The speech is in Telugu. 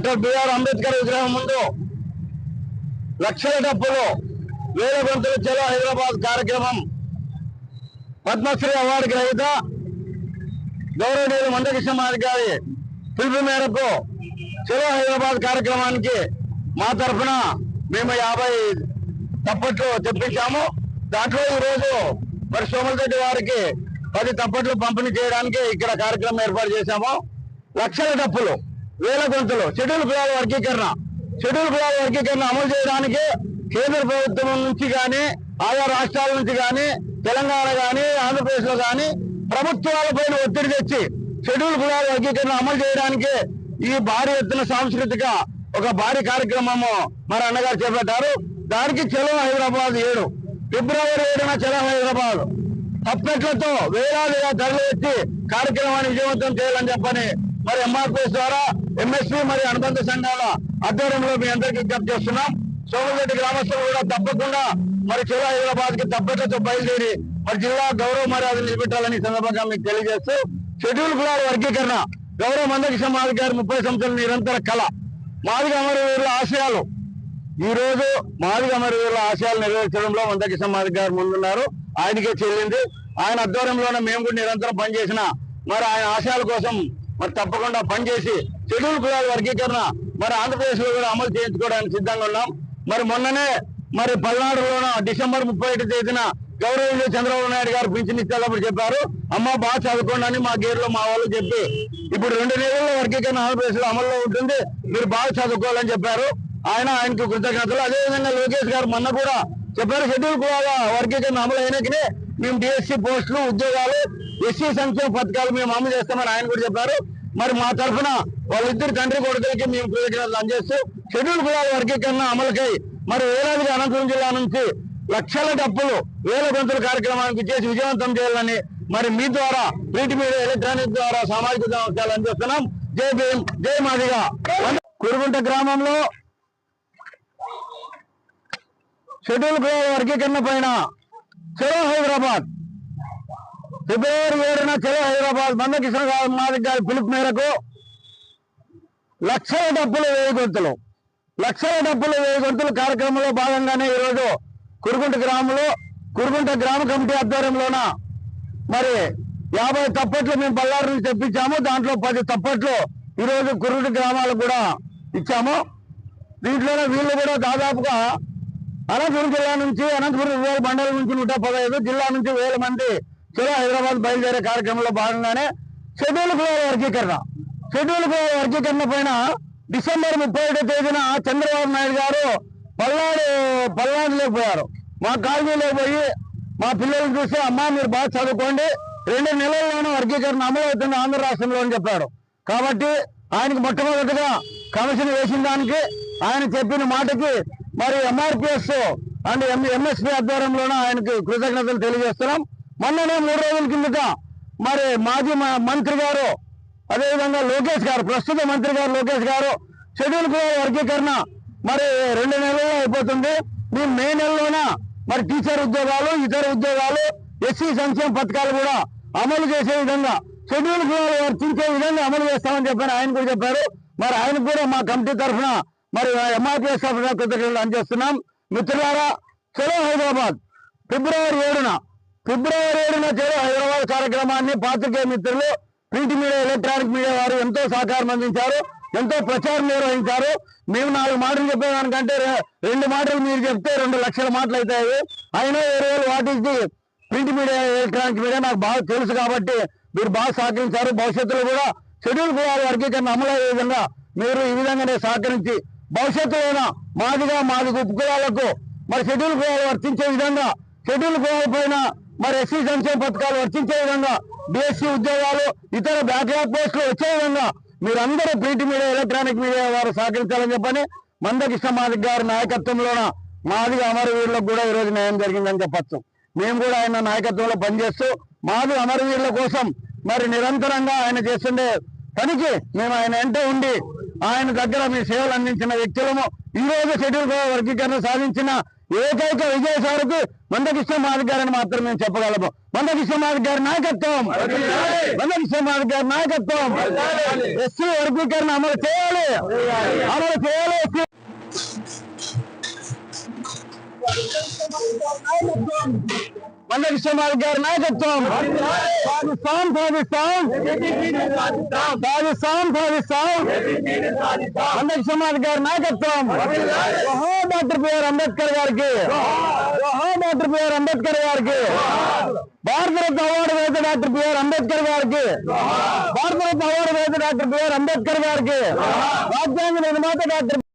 డాక్టర్ బిఆర్ అంబేద్కర్ విగ్రహం ముందు లక్షల డబ్బులు వేల గొంతులు చలో హైదరాబాద్ కార్యక్రమం పద్మశ్రీ అవార్డు గ్రహీత గౌరవనీయులు మందకృష్ణ మాదిగ గారి పిలుపు మేరకు చలో హైదరాబాద్ కార్యక్రమానికి మా తరఫున మేము 50 తప్పట్లు తెప్పించాము. దాంట్లో ఈరోజు మరి సోమలరెడ్డి వారికి 10 తప్పట్లు పంపిణీ చేయడానికి ఇక్కడ కార్యక్రమం ఏర్పాటు చేశాము. లక్షల డప్పులు వేల గొంతులు షెడ్యూల్ కులాల వర్గీకరణ అమలు చేయడానికి కేంద్ర ప్రభుత్వం నుంచి కానీ ఆయా రాష్ట్రాల నుంచి కానీ తెలంగాణ కానీ ఆంధ్రప్రదేశ్ లో కానీ ప్రభుత్వాలపైన ఒత్తిడి తెచ్చి షెడ్యూల్ కులాల వర్గీకరణ అమలు చేయడానికి ఈ భారీ ఎత్తున సాంస్కృతిక ఒక భారీ కార్యక్రమము మరి అన్నగారు చేపట్టారు. దానికి చలో హైదరాబాద్ 7 ఫిబ్రవరి 7న చలో హైదరాబాద్ తప్పట్లతో వేలాదిగా తరలి వచ్చి కార్యక్రమాన్ని విజయవంతం చేయాలని చెప్పని మరి ఎంఆర్పిఎస్ ద్వారా ఎంఎస్పీ మరియు అనుబంధ సంఘాల ఆధ్వర్యంలో మీ అందరికీ విజ్ఞప్తి చేస్తున్నాం. సోమలరెడ్డి గ్రామస్తులు కూడా తప్పకుండా మరి చలో హైదరాబాద్ కి తప్పట్లతో బయలుదేరి మరి జిల్లా గౌరవ మర్యాదలు నిలబెట్టాలని సందర్భంగా మీకు తెలియజేస్తూ షెడ్యూల్ కులాల వర్గీకరణ గౌరవ మందకృష్ణ మాదిగ గారి 30 సంవత్సరాల నిరంతర కళ మాదిగ అమరవీరుల ఆశయాలు ఈ రోజు మాదిగ అమరవీరుల ఆశయాలు నెరవేర్చడంలో మందకృష్ణ మాదిగ గారు ముందున్నారు. ఆయనకే చెల్లింది. ఆయన ఆధ్వర్యంలోనే మేము కూడా నిరంతరం పనిచేసిన మరి ఆయన ఆశయాల కోసం మరి తప్పకుండా పనిచేసి షెడ్యూల్ కులాల వర్గీకరణ మరి ఆంధ్రప్రదేశ్ లో కూడా అమలు చేయించుకోవడానికి సిద్ధంగా ఉన్నాం. మరి మొన్ననే మరి 14లోన డిసెంబర్ 31 తేదీన గౌరవనీయులు చంద్రబాబు నాయుడు గారు పింఛన్ ఇచ్చేటప్పుడు చెప్పారు, అమ్మ బాగా చదువుకోండి అని మా గేర్లో మా వాళ్ళు చెప్పి ఇప్పుడు 2 నెలల్లో వర్గీకరణ ఆంధ్రప్రదేశ్ లో అమల్లో ఉంటుంది, మీరు బాగా చదువుకోవాలని చెప్పారు. ఆయనకు కృతజ్ఞతలు. అదేవిధంగా లోకేష్ గారు మొన్న కూడా చెప్పారు, షెడ్యూల్ కులాల వర్గీకరణ అమలు అయినాకనే మేము డిఎస్సీ పోస్టులు ఉద్యోగాలు ఎస్సీ సంక్షేమ పథకాలు మేము అమలు చేస్తామని ఆయన కూడా చెప్పారు. మరి మా తరఫున వాళ్ళిద్దరు తండ్రి కొడుకులకి మేము కృతజ్ఞతలు అందజేస్తూ షెడ్యూల్ కులాల వర్గీకరణ అమలుకై మరి వేలాదిగా అనంతపురం జిల్లా నుంచి లక్షల డప్పులు వేల గొంతుల కార్యక్రమానికి చేసి విజయవంతం చేయాలని మరి మీ ద్వారా ప్రింట్ మీడియా ఎలక్ట్రానిక్ ద్వారా సామాజిక సంస్థలు అందిస్తున్నాం. జై భీమ్, జై మాదిగ. కురుగుంట గ్రామంలో షెడ్యూల్ కులాల వర్గీకరణ పైన చలో హైదరాబాద్ ఫిబ్రవరి 7న చలో హైదరాబాద్ మందకృష్ణ మాదిగ గారి పిలుపు మేరకు లక్షల డప్పులు వేయి గొంతులు కార్యక్రమంలో భాగంగానే ఈరోజు కురుగుంట గ్రామ కమిటీ ఆధ్వర్యంలోన మరి 50 తప్పట్లు మేము బళ్ళారు నుంచి తెప్పించాము. దాంట్లో 10 తప్పట్లు ఈరోజు కురుగుంట గ్రామాలకు కూడా ఇచ్చాము. దీంట్లోనే వీళ్ళు కూడా దాదాపుగా అనంతపురం జిల్లా నుంచి అనంతపురం మండలం నుంచి 115 జిల్లా నుంచి 1000 మంది చలో హైదరాబాద్ బయలుదేరే కార్యక్రమంలో భాగంగానే షెడ్యూల్ కులాల వర్గీకరణ పైన డిసెంబర్ 31 తేదీన చంద్రబాబు నాయుడు గారు పల్నాడులోకి పోయారు. మా కాలనీలోకి పోయి మా పిల్లలను చూసి అమ్మ మీరు బాగా చదువుకోండి, 2 నెలల్లోనే వర్గీకరణ అమలు అవుతుంది ఆంధ్ర రాష్ట్రంలో అని చెప్పాడు. కాబట్టి ఆయనకు మొట్టమొదటిగా కమిషన్ వేసిన దానికి ఆయన చెప్పిన మాటకి మరి ఎంఆర్పిఎస్ అండ్ ఎంఎస్పీ ఆధ్వర్యంలోనే ఆయనకు కృతజ్ఞతలు తెలియజేస్తున్నాం. మొన్ననే 3 రోజుల కిందట మరి మాజీ మంత్రి గారు అదేవిధంగా లోకేష్ గారు ప్రస్తుత మంత్రి గారు లోకేష్ గారు షెడ్యూల్ కులాల వర్గీకరణ మరి 2 నెలల్లో అయిపోతుంది, మేము మే నెలలోన మరి టీచర్ ఉద్యోగాలు ఇతర ఉద్యోగాలు ఎస్సీ సంక్షేమ పథకాలు కూడా అమలు చేసే విధంగా షెడ్యూల్ కులాలు వర్తించే విధంగా అమలు చేస్తామని చెప్పని ఆయన కూడా చెప్పారు. మరి ఆయనకు కూడా మా కమిటీ తరఫున మరి ఎంఆర్పిఎస్ తరఫున కృతజ్ఞతలు అందజేస్తున్నాం. మిత్రులారా, చలో హైదరాబాద్ ఫిబ్రవరి 7న చలో హైదరాబాద్ కార్యక్రమాన్ని పాత్రికేయ మిత్రులు ప్రింట్ మీడియా ఎలక్ట్రానిక్ మీడియా వారు ఎంతో సహకారం అందించారు, ఎంతో ప్రచారం నిర్వహించారు. మేము 4 మాటలు చెప్పేదానికంటే 2 మాటలు మీరు చెప్తే 2 లక్షల మాటలు అవుతాయి. అయినా what is the print media electronic media నాకు బాగా తెలుసు కాబట్టి మీరు బాగా సహకరించారు. భవిష్యత్తులో కూడా షెడ్యూల్ కులాల వర్గీకరణ అమలు అయ్యే విధంగా మీరు ఈ విధంగానే సహకరించి భవిష్యత్తులో మాది ఉపకులాలకు మరి షెడ్యూల్ కులాలు వర్తించే విధంగా షెడ్యూల్ కులాల పైన మరి ఎస్సీ సంక్షేమ పథకాలు వర్తించే విధంగా డిఎస్సీ ఉద్యోగాలు ఇతర బ్యాక్లాగ్ పోస్టులు వచ్చే విధంగా మీరందరూ ప్రింట్ మీడియా ఎలక్ట్రానిక్ మీడియా వారు సహకరించాలని చెప్పని మందకృష్ణ మాదిగ గారి నాయకత్వంలోన మాదిగ అమరవీరులకు కూడా ఈరోజు న్యాయం జరిగిందని చెప్పచ్చు. మేము కూడా ఆయన నాయకత్వంలో పనిచేస్తూ మాదిగ అమరవీరుల కోసం మరి నిరంతరంగా ఆయన చేస్తుండే పనికి మేము ఆయన వెంట ఉండి ఆయన దగ్గర మీ సేవలు అందించిన వ్యక్తులము. ఈ రోజు షెడ్యూల్ వర్గీకరణ సాధించిన ఏకైక విజయసారకు మందకృష్ణ మాదిగ గారని మాత్రం మేము చెప్పగలము. మందకృష్ణ మాదిగ గారి నాయకత్వం, మందకృష్ణ మాదిగ గారి నాయకత్వం. ఎస్సీ వర్గీకరణ అమలు చేయాలి, అమలు చేయాలి. మందకృష్ణ మాదిగ గారి నాయకత్వం. సాధిస్తాం సాధిస్తాం సాధిస్తాం సాధిస్తాం. మందకృష్ణ మాదిగ గారి నాయకత్వం. డాక్టర్ బిఆర్ అంబేద్కర్ గారికి, డాక్టర్ బిఆర్ అంబేద్కర్ గారికి, భారతరత్న అవార్డు వేద డాక్టర్ బిఆర్ అంబేద్కర్ గారికి, భారతరత్న అవార్డు వేద డాక్టర్ బిఆర్ అంబేద్కర్ గారికి, రాజ్యాంగ నిర్మాత డాక్టర్